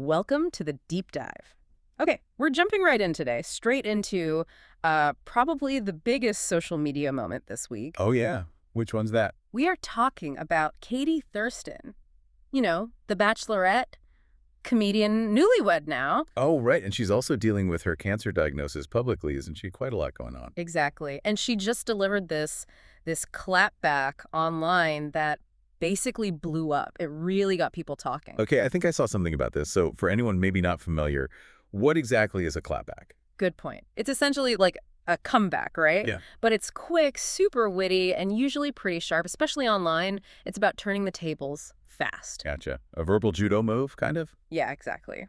Welcome to the deep dive. Okay, we're jumping right in today, straight into probably the biggest social media moment this week. Oh, yeah. Which one's that? We are talking about Katie Thurston. You know, the Bachelorette, comedian, newlywed now. Oh, right. And she's also dealing with her cancer diagnosis publicly, isn't she? Quite a lot going on. Exactly. And she just delivered this clapback online that basically blew up. It really got people talking. Okay, I think I saw something about this. So for anyone maybe not familiar, what exactly is a clapback? Good point. It's essentially like a comeback, right? Yeah. But it's quick, super witty, and usually pretty sharp, especially online. It's about turning the tables fast. Gotcha. A verbal judo move, kind of? Yeah, exactly.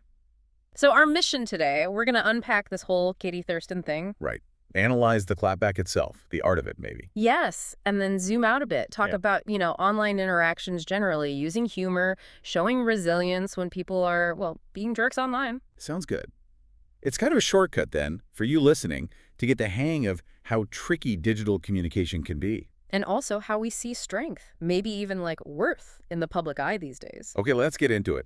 So our mission today, we're going to unpack this whole Katie Thurston thing. Right. Analyze the clapback itself, the art of it, maybe. Yes, and then zoom out a bit. Talk about, online interactions generally, using humor, showing resilience when people are, being jerks online. Sounds good. It's kind of a shortcut, then, for you listening, to get the hang of how tricky digital communication can be. And also how we see strength, maybe even like worth in the public eye these days. Okay, let's get into it.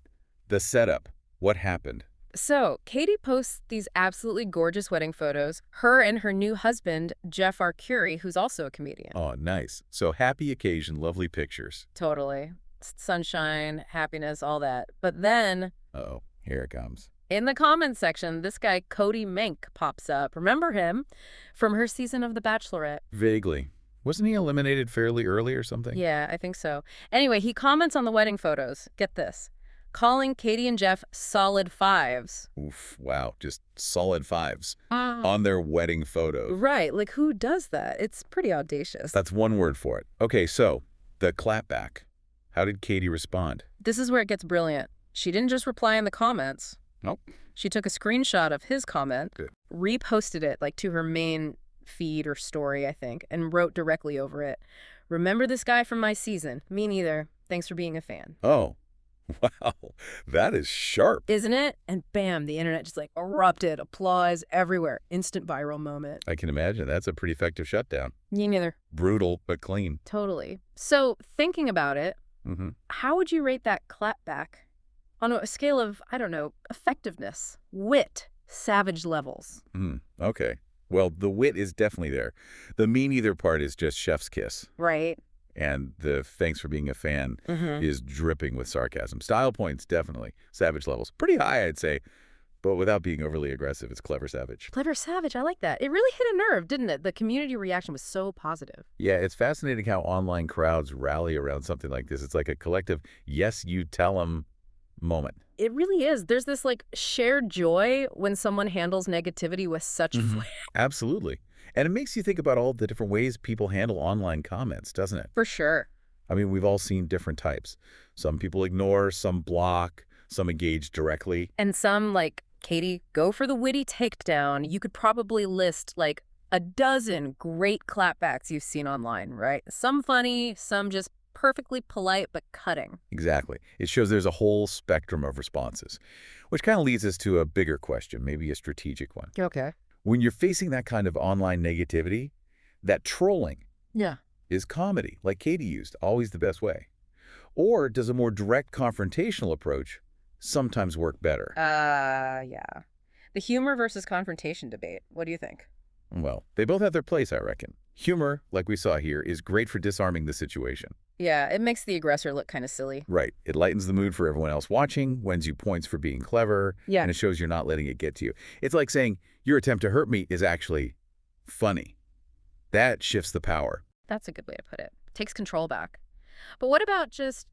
The setup. What happened? So, Katie posts these absolutely gorgeous wedding photos, her and her new husband, Jeff Arcuri, who's also a comedian. Oh, nice. So happy occasion, lovely pictures. Totally. Sunshine, happiness, all that. But then, Uh-oh, here it comes. in the comments section, this guy, Cody Mink, pops up. Remember him from her season of The Bachelorette? Vaguely. Wasn't he eliminated fairly early or something? Yeah, I think so. Anyway, he comments on the wedding photos. Get this. Calling Katie and Jeff solid fives. Oof, wow, just solid fives on their wedding photos. Right, like who does that? It's pretty audacious. That's one word for it. Okay, so, the clapback. How did Katie respond? This is where it gets brilliant. She didn't just reply in the comments. Nope. She took a screenshot of his comment, Good. reposted it like to her main feed or story, I think, and wrote directly over it. Remember this guy from my season? Me neither. Thanks for being a fan. Oh, wow, that is sharp. Isn't it? And bam, the internet just like erupted. Applause everywhere. Instant viral moment. I can imagine. That's a pretty effective shutdown. Me neither. Brutal, but clean. Totally. So thinking about it, Mm-hmm. how would you rate that clapback on a scale of, I don't know, effectiveness, wit, savage levels? Okay. Well, the wit is definitely there. The me neither part is just chef's kiss. Right. And the thanks for being a fan Mm-hmm. is dripping with sarcasm. Style points, definitely. Savage levels. Pretty high, I'd say. But without being overly aggressive, it's clever savage. Clever savage. I like that. It really hit a nerve, didn't it? The community reaction was so positive. Yeah, it's fascinating how online crowds rally around something like this. It's like a collective, yes, you tell them moment. It really is. There's this like shared joy when someone handles negativity with such flair. Absolutely. And it makes you think about all the different ways people handle online comments, doesn't it? For sure. I mean, we've all seen different types. Some people ignore, some block, some engage directly. And some, like Katie, go for the witty takedown. You could probably list like a dozen great clapbacks you've seen online, right? Some funny, some just perfectly polite but cutting. Exactly. It shows there's a whole spectrum of responses, which kind of leads us to a bigger question, maybe a strategic one. Okay. When you're facing that kind of online negativity, that trolling Yeah. is comedy, like Katie used, always the best way. Or does a more direct confrontational approach sometimes work better? Yeah. The humor versus confrontation debate. What do you think? Well, they both have their place, I reckon. Humor, like we saw here, is great for disarming the situation. Yeah, it makes the aggressor look kind of silly. Right. It lightens the mood for everyone else watching, wins you points for being clever, Yeah. and it shows you're not letting it get to you. It's like saying, your attempt to hurt me is actually funny. That shifts the power. That's a good way to put it. Takes control back. But what about just,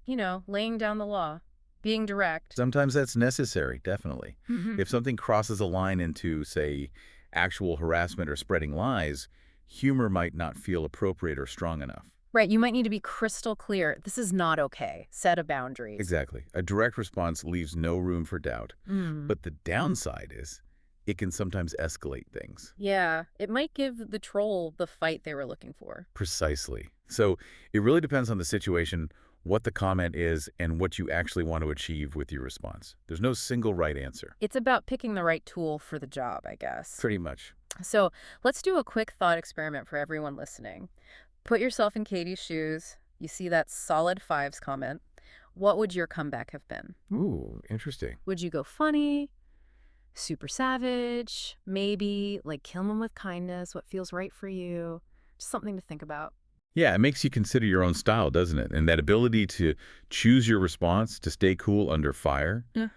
laying down the law, being direct? Sometimes that's necessary, definitely. Mhm. If something crosses a line into, say, actual harassment or spreading lies, humor might not feel appropriate or strong enough. Right, you might need to be crystal clear. This is not okay. Set a boundaries. Exactly. A direct response leaves no room for doubt. Mm. But the downside is it can sometimes escalate things. Yeah, it might give the troll the fight they were looking for. Precisely. So it really depends on the situation, what the comment is, and what you actually want to achieve with your response. There's no single right answer. It's about picking the right tool for the job, I guess. Pretty much. So let's do a quick thought experiment for everyone listening. Put yourself in Katie's shoes. You see that solid fives comment. what would your comeback have been? Ooh, interesting. Would you go funny, super savage, maybe like kill them with kindness, what feels right for you? Just something to think about. Yeah, it makes you consider your own style, doesn't it? And that ability to choose your response, to stay cool under fire, Yeah.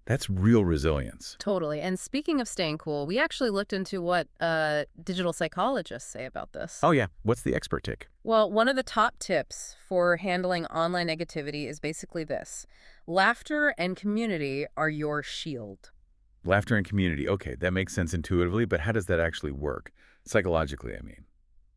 that's real resilience. Totally. And speaking of staying cool, we actually looked into what digital psychologists say about this. Oh, yeah. What's the expert take? Well, one of the top tips for handling online negativity is basically this: laughter and community are your shield. Laughter and community. Okay, that makes sense intuitively, but how does that actually work? Psychologically, I mean.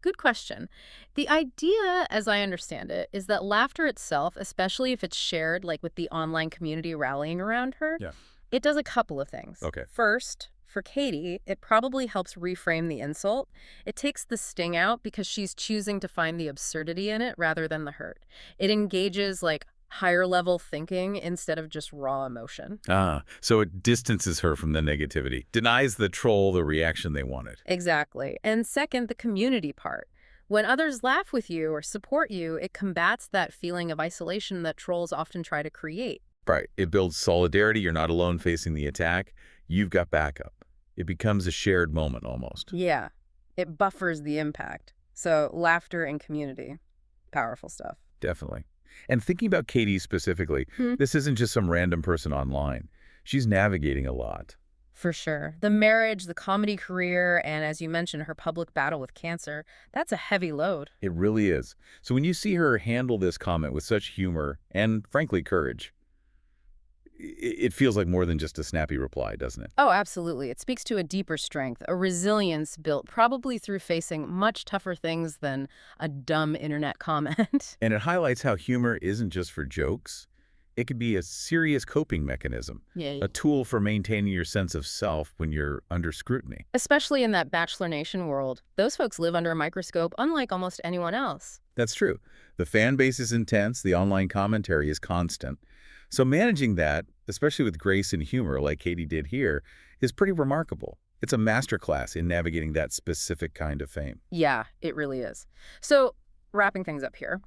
Good question. The idea, as I understand it, is that laughter itself, especially if it's shared like with the online community rallying around her, Yeah. it does a couple of things. Okay. First, for Katie, it probably helps reframe the insult. It takes the sting out because she's choosing to find the absurdity in it rather than the hurt. It engages like higher level thinking instead of just raw emotion. Ah, so it distances her from the negativity, denies the troll the reaction they wanted. Exactly. And second, the community part. When others laugh with you or support you, it combats that feeling of isolation that trolls often try to create. Right. It builds solidarity. You're not alone facing the attack. You've got backup. It becomes a shared moment almost. Yeah, it buffers the impact. So laughter and community, powerful stuff. Definitely. And thinking about Katie specifically, Hmm. this isn't just some random person online. She's navigating a lot. For sure. The marriage, the comedy career, and as you mentioned, her public battle with cancer, that's a heavy load. It really is. So when you see her handle this comment with such humor and, frankly, courage, it feels like more than just a snappy reply, doesn't it? Oh, absolutely. It speaks to a deeper strength, a resilience built probably through facing much tougher things than a dumb internet comment. And it highlights how humor isn't just for jokes. It could be a serious coping mechanism, Yeah. a tool for maintaining your sense of self when you're under scrutiny. Especially in that Bachelor Nation world. Those folks live under a microscope unlike almost anyone else. That's true. The fan base is intense. The online commentary is constant. So managing that, especially with grace and humor like Katie did here, is pretty remarkable. It's a masterclass in navigating that specific kind of fame. Yeah, it really is. So, wrapping things up here,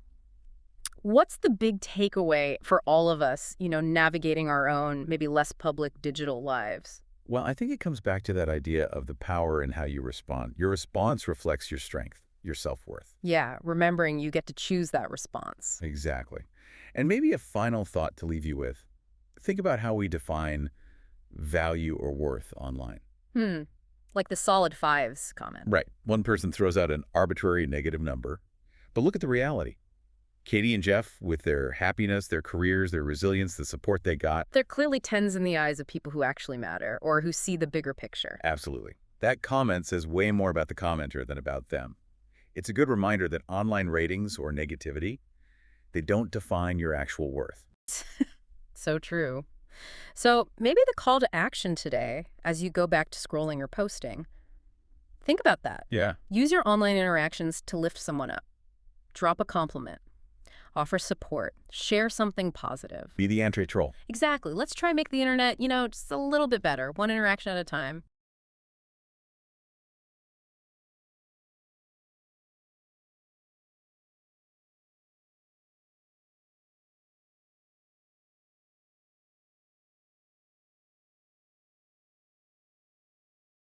what's the big takeaway for all of us, navigating our own, maybe less public digital lives? Well, I think it comes back to that idea of the power in how you respond. Your response reflects your strength, your self-worth. Yeah, remembering you get to choose that response. Exactly. And maybe a final thought to leave you with. Think about how we define value or worth online. Like the solid fives comment. Right. One person throws out an arbitrary negative number. But look at the reality. Katie and Jeff, with their happiness, their careers, their resilience, the support they got. They're clearly tens in the eyes of people who actually matter or who see the bigger picture. Absolutely. That comment says way more about the commenter than about them. It's a good reminder that online ratings or negativity, they don't define your actual worth. So true. So maybe the call to action today, as you go back to scrolling or posting, think about that. Yeah. Use your online interactions to lift someone up. Drop a compliment. Offer support. Share something positive. Be the anti-troll. Exactly. Let's try and make the internet, just a little bit better, one interaction at a time.